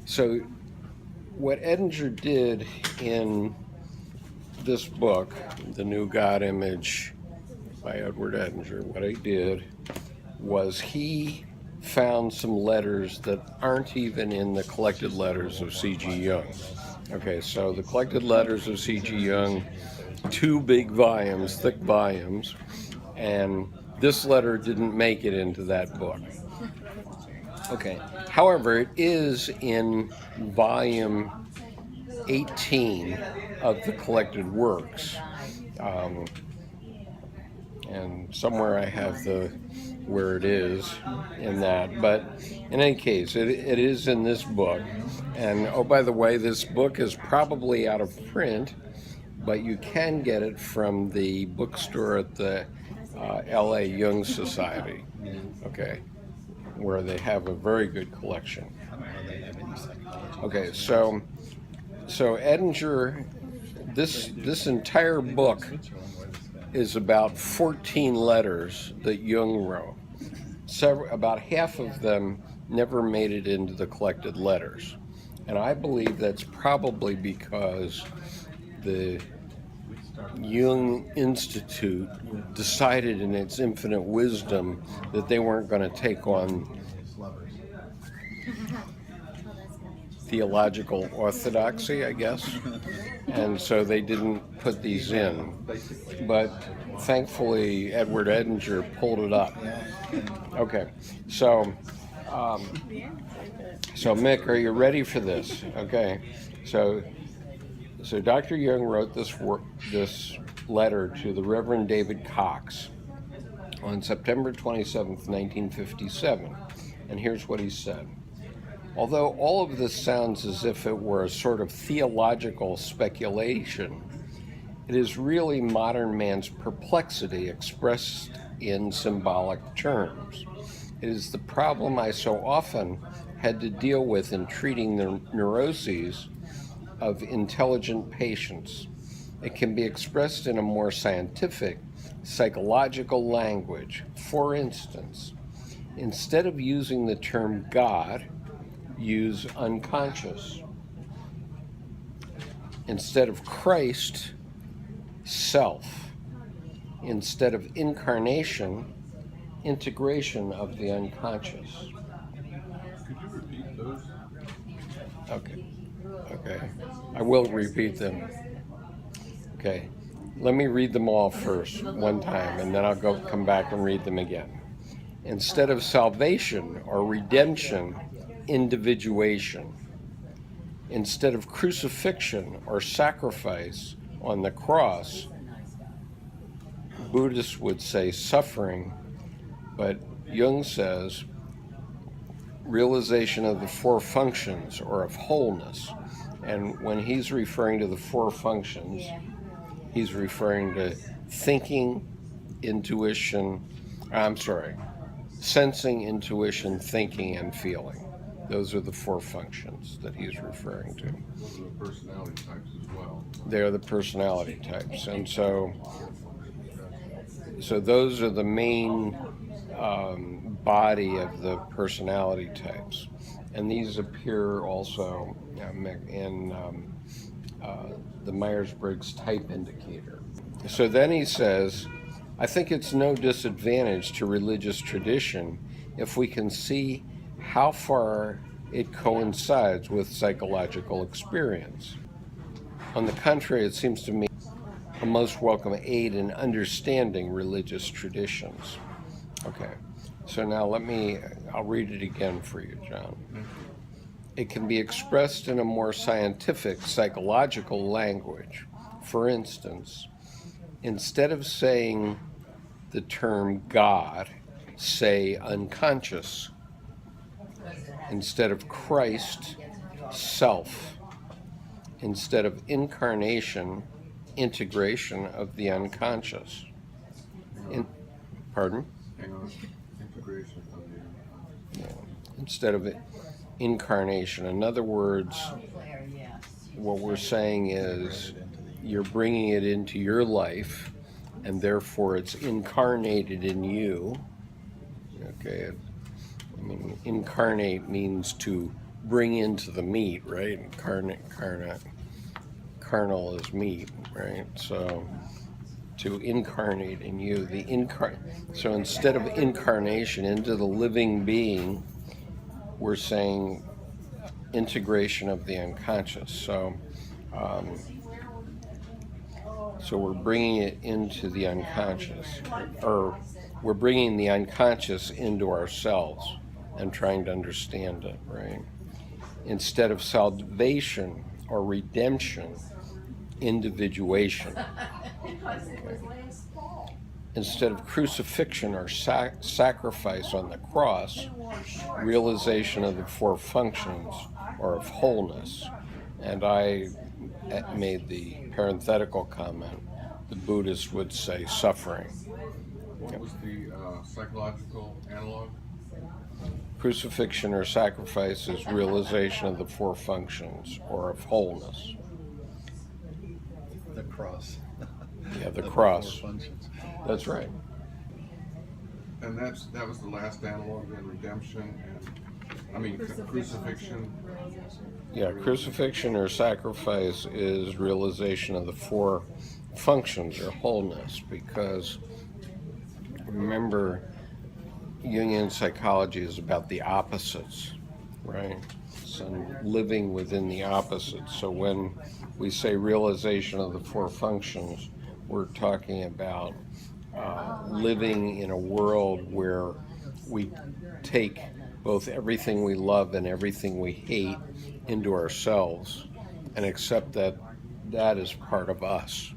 So what Edinger did in this book, The New God Image by Edward Edinger, what he did was he found some letters that aren't even in the collected letters of C.G. Jung. Okay, so the collected letters of C.G. Jung, 2 big volumes, thick volumes, and this letter didn't make it into that book. Okay, however, it is in volume 18 of the collected works. And somewhere I have where it is in that, but in any case, it is in this book. And oh, by the way, this book is probably out of print, but you can get it from the bookstore at the LA Jung Society, okay, where they have a very good collection. Okay, so Edinger, this entire book is about 14 letters that Jung wrote. About half of them never made it into the collected letters. And I believe that's probably because the Jung Institute decided in its infinite wisdom that they weren't going to take on theological orthodoxy, I guess, and so they didn't put these in. But thankfully, Edward Edinger pulled it up. Okay, so Mick, are you ready for this? Okay, so Dr. Jung wrote this letter to the Reverend David Cox on September 27th, 1957, and here's what he said. Although all of this sounds as if it were a sort of theological speculation, it is really modern man's perplexity expressed in symbolic terms. It is the problem I so often had to deal with in treating the neuroses of intelligent patients. It can be expressed in a more scientific, psychological language. For instance, instead of using the term God, use unconscious. Instead of Christ, self. Instead of incarnation, integration of the unconscious. Could you repeat those? Okay. I will repeat them. Okay. Let me read them all first, one time, and then I'll come back and read them again. Instead of salvation or redemption, individuation. Instead of crucifixion or sacrifice on the cross, Buddhists would say suffering, but Jung says realization of the 4 functions or of wholeness. And when he's referring to the 4 functions, he's referring to thinking, sensing, intuition, thinking, and feeling. Those are the 4 functions that he's referring to. Those are the personality types as well. They're the personality types. And so those are the main body of the personality types. And these appear also in the Myers-Briggs Type Indicator. So then he says, I think it's no disadvantage to religious tradition if we can see how far it coincides with psychological experience. On the contrary, it seems to me a most welcome aid in understanding religious traditions. Okay, so now I'll read it again for you, John. It can be expressed in a more scientific, psychological language. For instance, instead of saying the term God, say unconscious. Instead of Christ, self. Instead of incarnation, integration of the unconscious. Pardon? Integration of the unconscious. Instead of incarnation. In other words, what we're saying is you're bringing it into your life, and therefore it's incarnated in you. Okay, I mean, incarnate means to bring into the meat, right? Carnal is meat, right? So to incarnate in you, so instead of incarnation into the living being, we're saying integration of the unconscious. So we're bringing it into the unconscious, or we're bringing the unconscious into ourselves and trying to understand it, right? Instead of salvation or redemption, individuation. Okay. Instead of crucifixion or sacrifice on the cross, realization of the four functions or of wholeness. And I made the parenthetical comment, the Buddhists would say suffering. What was the psychological analog? Crucifixion or sacrifice is realization of the four functions or of wholeness. The cross. Yeah, the Of cross. four functions. That's right. And that was the last analog, then redemption and crucifixion. Yeah, crucifixion or sacrifice is realization of the four functions or wholeness, because remember, Jungian psychology is about the opposites, right? And living within the opposites. So when we say realization of the four functions, we're talking about living in a world where we take both everything we love and everything we hate into ourselves and accept that that is part of us.